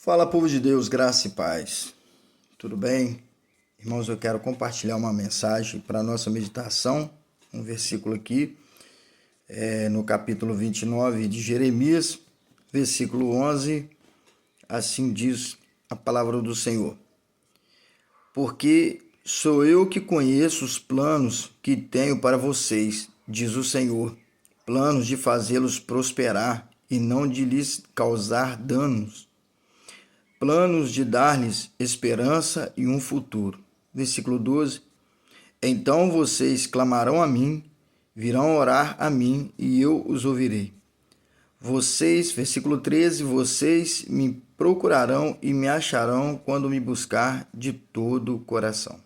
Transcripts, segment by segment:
Fala, povo de Deus, graça e paz. Tudo bem? Irmãos, eu quero compartilhar uma mensagem para a nossa meditação, um versículo aqui, no capítulo 29 de Jeremias, versículo 11, assim diz a palavra do Senhor. Porque sou eu que conheço os planos que tenho para vocês, diz o Senhor, planos de fazê-los prosperar e não de lhes causar danos, planos de dar-lhes esperança e um futuro. Versículo 12. Então vocês clamarão a mim, virão orar a mim e eu os ouvirei. Versículo 13, vocês me procurarão e me acharão quando me buscar de todo o coração.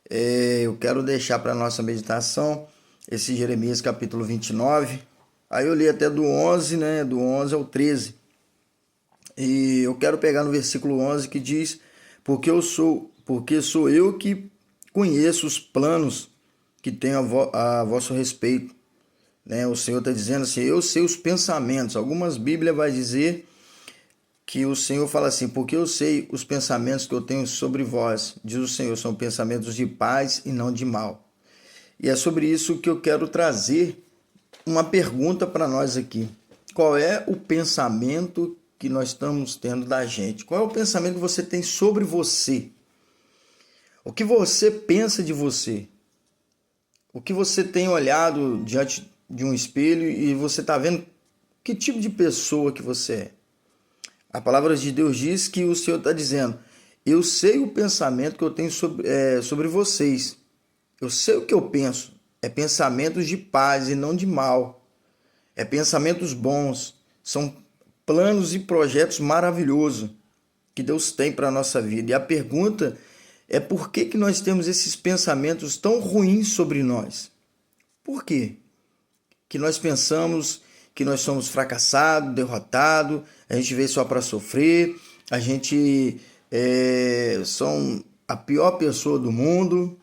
Eu quero deixar para a nossa meditação esse Jeremias capítulo 29. Aí eu li até do 11, né? Do 11 ao 13. E eu quero pegar no versículo 11 que diz: porque sou eu que conheço os planos que tenho a vosso respeito. Né? O Senhor está dizendo assim: eu sei os pensamentos. Algumas Bíblias vai dizer que o Senhor fala assim: porque eu sei os pensamentos que eu tenho sobre vós, diz o Senhor, são pensamentos de paz e não de mal. E é sobre isso que eu quero trazer uma pergunta para nós aqui. Qual é o pensamento que nós estamos tendo da gente? Qual é o pensamento que você tem sobre você? O que você pensa de você? O que você tem olhado diante de um espelho e você está vendo que tipo de pessoa que você é? A palavra de Deus diz que o Senhor está dizendo: eu sei o pensamento que eu tenho sobre vocês. Eu sei o que eu penso. É pensamentos de paz e não de mal. É pensamentos bons. São planos e projetos maravilhosos que Deus tem para a nossa vida. E a pergunta é: por que nós temos esses pensamentos tão ruins sobre nós? Por quê? Que nós pensamos que nós somos fracassados, derrotados, a gente veio só para sofrer, a gente são a pior pessoa do mundo.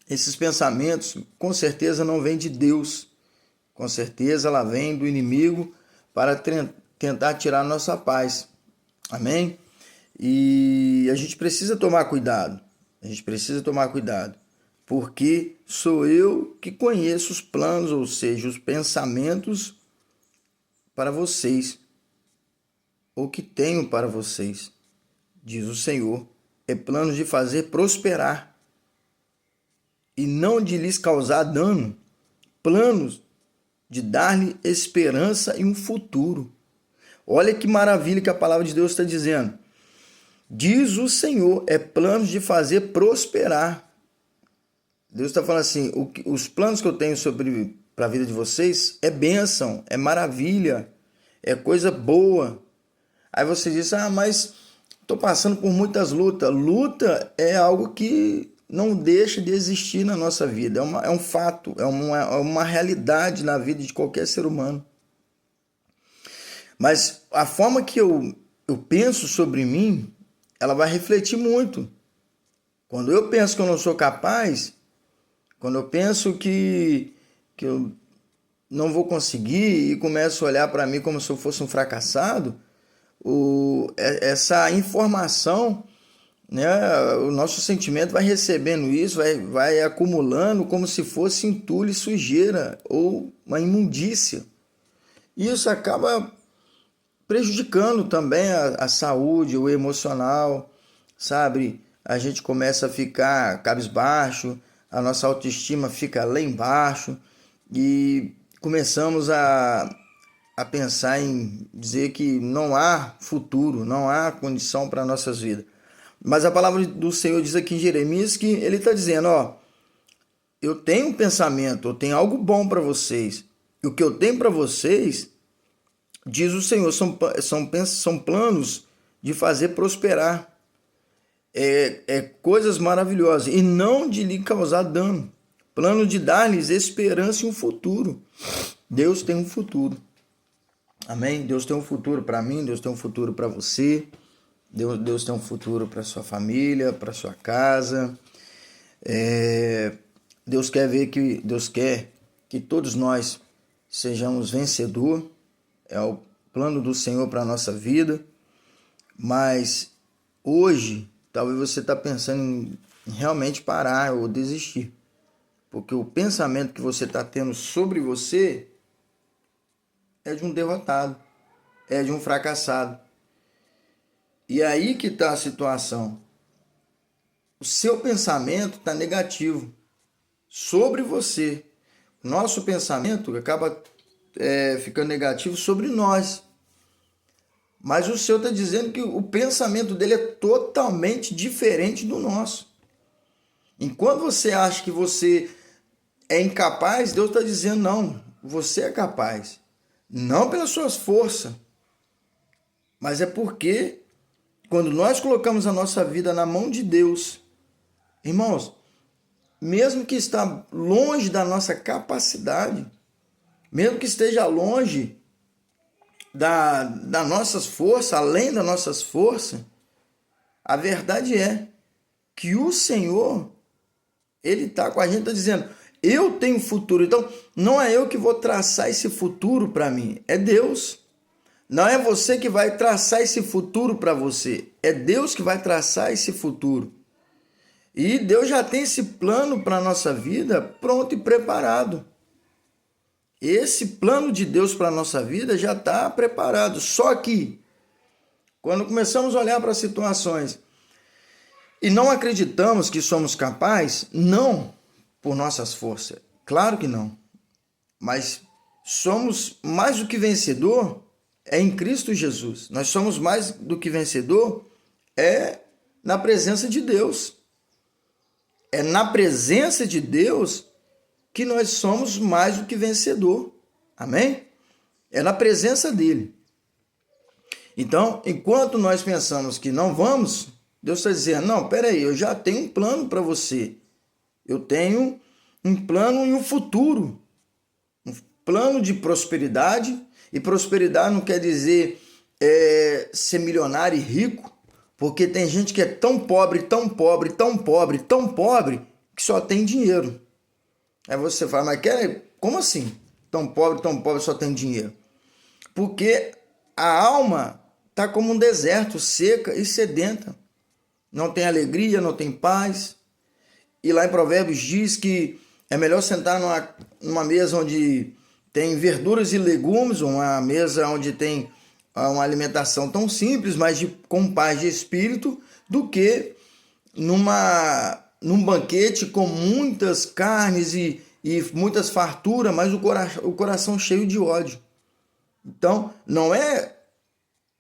Esses pensamentos com certeza não vêm de Deus, com certeza ela vem do inimigo para tentar tirar a nossa paz. Amém? E a gente precisa tomar cuidado. Porque sou eu que conheço os planos, ou seja, os pensamentos para vocês, ou que tenho para vocês, diz o Senhor. É planos de fazer prosperar e não de lhes causar dano, planos de dar-lhe esperança e um futuro. Olha que maravilha que a palavra de Deus está dizendo. Diz o Senhor, é planos de fazer prosperar. Deus está falando assim: os planos que eu tenho para a vida de vocês é bênção, é maravilha, é coisa boa. Aí você diz: mas estou passando por muitas lutas. Luta é algo que não deixa de existir na nossa vida. É um fato, é uma realidade na vida de qualquer ser humano. Mas a forma que eu penso sobre mim, ela vai refletir muito. Quando eu penso que eu não sou capaz, quando eu penso que eu não vou conseguir e começo a olhar para mim como se eu fosse um fracassado, essa informação, né, o nosso sentimento vai recebendo isso, vai acumulando como se fosse entulho e sujeira ou uma imundícia. E isso acaba prejudicando também a saúde, o emocional, sabe? A gente começa a ficar cabisbaixo, a nossa autoestima fica lá embaixo e começamos a pensar em dizer que não há futuro, não há condição para nossas vidas. Mas a palavra do Senhor diz aqui em Jeremias que ele está dizendo: eu tenho um pensamento, eu tenho algo bom para vocês. E o que eu tenho para vocês, diz o Senhor, são planos de fazer prosperar. Coisas maravilhosas e não de lhe causar dano. Plano de dar-lhes esperança e um futuro. Deus tem um futuro. Amém? Deus tem um futuro para mim, Deus tem um futuro para você. Deus tem um futuro para sua família, para sua casa. Deus quer que todos nós sejamos vencedores. É o plano do Senhor para a nossa vida. Mas hoje, talvez você está pensando em realmente parar ou desistir. Porque o pensamento que você está tendo sobre você é de um derrotado, é de um fracassado. E aí que está a situação. O seu pensamento está negativo sobre você. Nosso pensamento acaba ficando negativo sobre nós. Mas o Senhor está dizendo que o pensamento dele é totalmente diferente do nosso. Enquanto você acha que você é incapaz, Deus está dizendo, não, você é capaz. Não pelas suas forças, mas é porque quando nós colocamos a nossa vida na mão de Deus, irmãos, mesmo que está longe da nossa capacidade, mesmo que esteja longe das nossas forças, além das nossas forças, a verdade é que o Senhor, Ele está com a gente, está dizendo, eu tenho futuro. Então, não é eu que vou traçar esse futuro para mim, é Deus. Não é você que vai traçar esse futuro para você, é Deus que vai traçar esse futuro. E Deus já tem esse plano para a nossa vida pronto e preparado. Esse plano de Deus para a nossa vida já está preparado. Só que, quando começamos a olhar para as situações e não acreditamos que somos capazes, não por nossas forças, claro que não, mas somos mais do que vencedor em Cristo Jesus. Nós somos mais do que vencedor na presença de Deus. É na presença de Deus que nós somos mais do que vencedor. Amém? É na presença dele. Então, enquanto nós pensamos que não vamos, Deus está dizendo, não, peraí, eu já tenho um plano para você. Eu tenho um plano e um futuro. Um plano de prosperidade. E prosperidade não quer dizer ser milionário e rico, porque tem gente que é tão pobre, tão pobre, tão pobre, tão pobre, que só tem dinheiro. Aí você fala, mas como assim? Tão pobre, só tem dinheiro. Porque a alma está como um deserto, seca e sedenta. Não tem alegria, não tem paz. E lá em Provérbios diz que é melhor sentar numa mesa onde tem verduras e legumes, uma mesa onde tem uma alimentação tão simples, mas com paz de espírito, do que num banquete com muitas carnes e muitas farturas, mas o coração cheio de ódio. Então, não é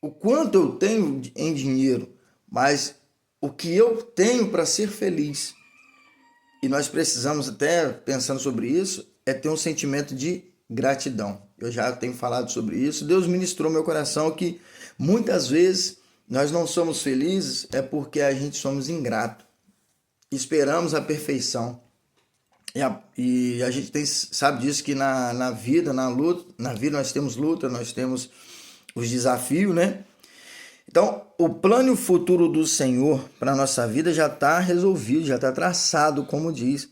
o quanto eu tenho em dinheiro, mas o que eu tenho para ser feliz. E nós precisamos, até pensando sobre isso, ter um sentimento de gratidão. Eu já tenho falado sobre isso. Deus ministrou meu coração que muitas vezes nós não somos felizes porque a gente somos ingrato. Esperamos a perfeição. E a gente sabe disso que na vida nós temos luta, nós temos os desafios, né? Então, o plano e o futuro do Senhor para a nossa vida já está resolvido, já está traçado, como diz.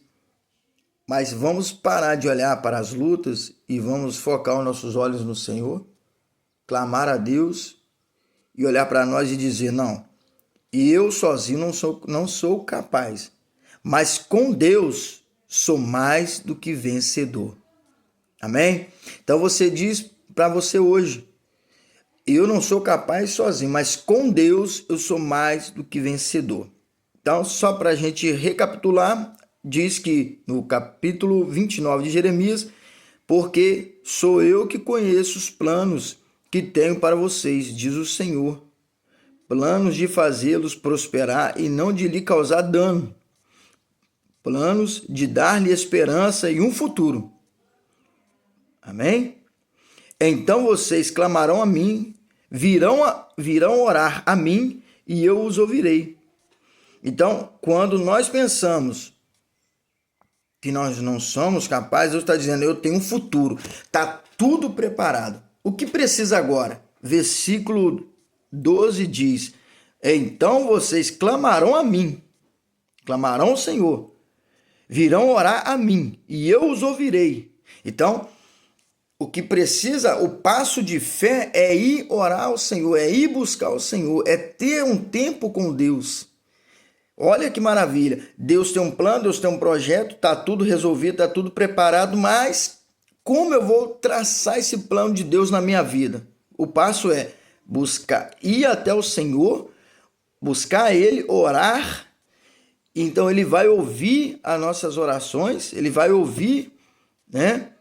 Mas vamos parar de olhar para as lutas e vamos focar os nossos olhos no Senhor, clamar a Deus e olhar para nós e dizer, não, eu sozinho não sou capaz, mas com Deus sou mais do que vencedor. Amém? Então você diz para você hoje, eu não sou capaz sozinho, mas com Deus eu sou mais do que vencedor. Então, só para a gente recapitular, diz que no capítulo 29 de Jeremias, porque sou eu que conheço os planos que tenho para vocês, diz o Senhor, planos de fazê-los prosperar e não de lhe causar dano, planos de dar-lhe esperança e um futuro. Amém? Então vocês clamarão a mim, virão orar a mim e eu os ouvirei. Então, quando nós pensamos que nós não somos capazes, Deus está dizendo, eu tenho um futuro, está tudo preparado. O que precisa agora? Versículo 12 diz, então vocês clamarão a mim, clamarão ao Senhor, virão orar a mim e eu os ouvirei. Então, O que precisa, o passo de fé é ir orar ao Senhor, é ir buscar o Senhor, é ter um tempo com Deus. Olha que maravilha. Deus tem um plano, Deus tem um projeto, está tudo resolvido, está tudo preparado, mas como eu vou traçar esse plano de Deus na minha vida? O passo é buscar, ir até o Senhor, buscar Ele, orar. Então Ele vai ouvir as nossas orações, Ele vai ouvir, né?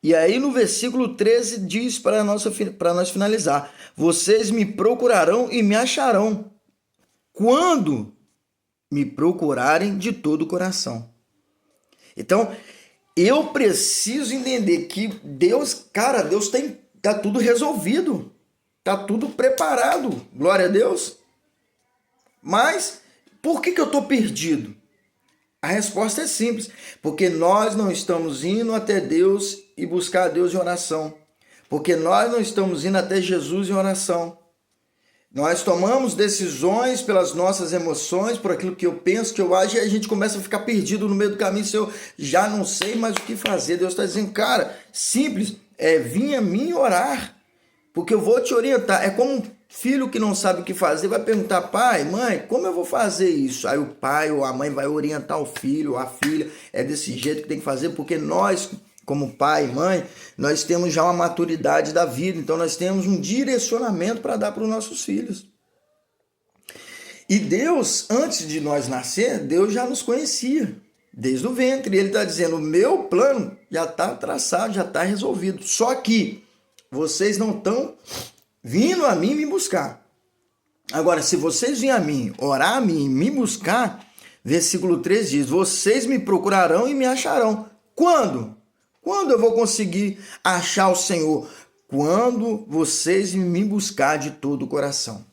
E aí no versículo 13 diz para nós finalizar: vocês me procurarão e me acharão quando me procurarem de todo o coração. Então, eu preciso entender que Deus, cara, Deus tá tudo resolvido. Tá tudo preparado. Glória a Deus. Mas por que eu estou perdido? A resposta é simples. Porque nós não estamos indo até Deus e buscar a Deus em oração. Porque nós não estamos indo até Jesus em oração. Nós tomamos decisões pelas nossas emoções, por aquilo que eu penso, que eu acho, e a gente começa a ficar perdido no meio do caminho. Se eu já não sei mais o que fazer, Deus está dizendo, cara, simples, vim a mim orar, porque eu vou te orientar. É como um filho que não sabe o que fazer, vai perguntar, pai, mãe, como eu vou fazer isso? Aí o pai ou a mãe vai orientar o filho ou a filha, é desse jeito que tem que fazer, porque nós, como pai e mãe, nós temos já uma maturidade da vida, então nós temos um direcionamento para dar para os nossos filhos. E Deus, antes de nós nascer, Deus já nos conhecia, desde o ventre. Ele está dizendo, o meu plano já está traçado, já está resolvido. Só que vocês não estão vindo a mim me buscar. Agora, se vocês virem a mim, orar a mim, me buscar, versículo 3 diz, vocês me procurarão e me acharão. Quando? Quando eu vou conseguir achar o Senhor? Quando vocês me buscar de todo o coração.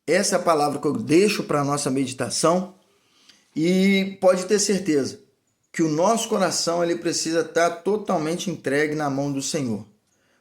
Essa é a palavra que eu deixo para a nossa meditação. E pode ter certeza que o nosso coração ele precisa estar totalmente entregue na mão do Senhor.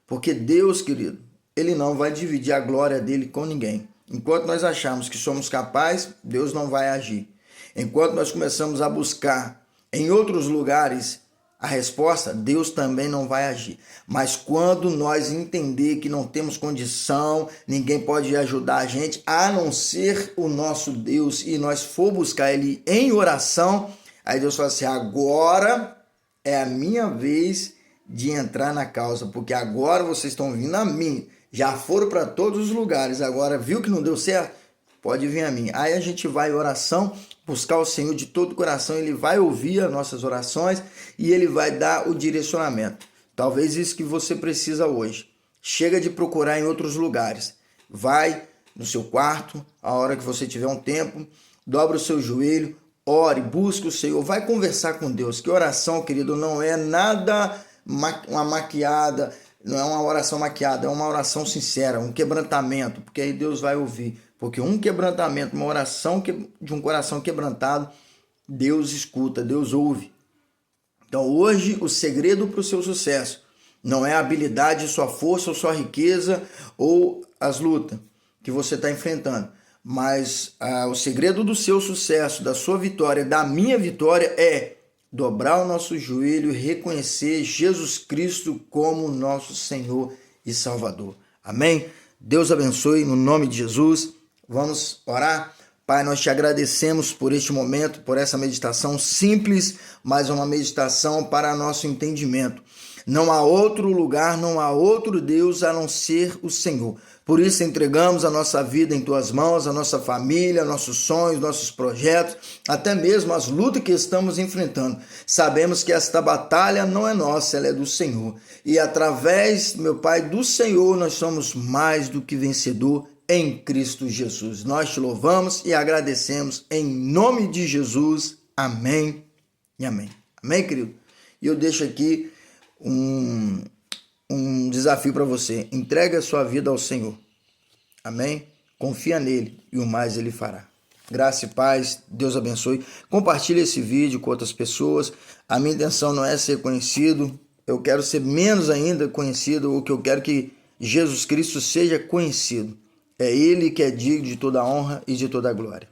Porque Deus, querido, Ele não vai dividir a glória dele com ninguém. Enquanto nós achamos que somos capazes, Deus não vai agir. Enquanto nós começamos a buscar em outros lugares a resposta, Deus também não vai agir. Mas quando nós entender que não temos condição, ninguém pode ajudar a gente, a não ser o nosso Deus, e nós for buscar Ele em oração, aí Deus fala assim, agora é a minha vez de entrar na causa, porque agora vocês estão vindo a mim, já foram para todos os lugares, agora viu que não deu certo? Pode vir a mim. Aí a gente vai em oração, buscar o Senhor de todo o coração, Ele vai ouvir as nossas orações e Ele vai dar o direcionamento. Talvez isso que você precisa hoje. Chega de procurar em outros lugares. Vai no seu quarto, a hora que você tiver um tempo, dobra o seu joelho, ore, busque o Senhor, vai conversar com Deus. Que oração, querido, não é nada uma maquiada, não é uma oração maquiada, é uma oração sincera, um quebrantamento, porque aí Deus vai ouvir. Porque um quebrantamento, uma oração de um coração quebrantado, Deus escuta, Deus ouve. Então hoje o segredo para o seu sucesso não é a habilidade, sua força ou sua riqueza ou as lutas que você está enfrentando. Mas o segredo do seu sucesso, da sua vitória, da minha vitória é dobrar o nosso joelho e reconhecer Jesus Cristo como nosso Senhor e Salvador. Amém? Deus abençoe no nome de Jesus. Vamos orar? Pai, nós te agradecemos por este momento, por essa meditação simples, mas uma meditação para nosso entendimento. Não há outro lugar, não há outro Deus a não ser o Senhor. Por isso entregamos a nossa vida em tuas mãos, a nossa família, nossos sonhos, nossos projetos, até mesmo as lutas que estamos enfrentando. Sabemos que esta batalha não é nossa, ela é do Senhor. E através, meu Pai, do Senhor, nós somos mais do que vencedor em Cristo Jesus. Nós te louvamos e agradecemos em nome de Jesus. Amém e amém. Amém, querido? E eu deixo aqui um desafio para você. Entregue a sua vida ao Senhor. Amém? Confia nele e o mais ele fará. Graça e paz. Deus abençoe. Compartilhe esse vídeo com outras pessoas. A minha intenção não é ser conhecido. Eu quero ser menos ainda conhecido. O que eu quero que Jesus Cristo seja conhecido. É Ele que é digno de toda a honra e de toda a glória.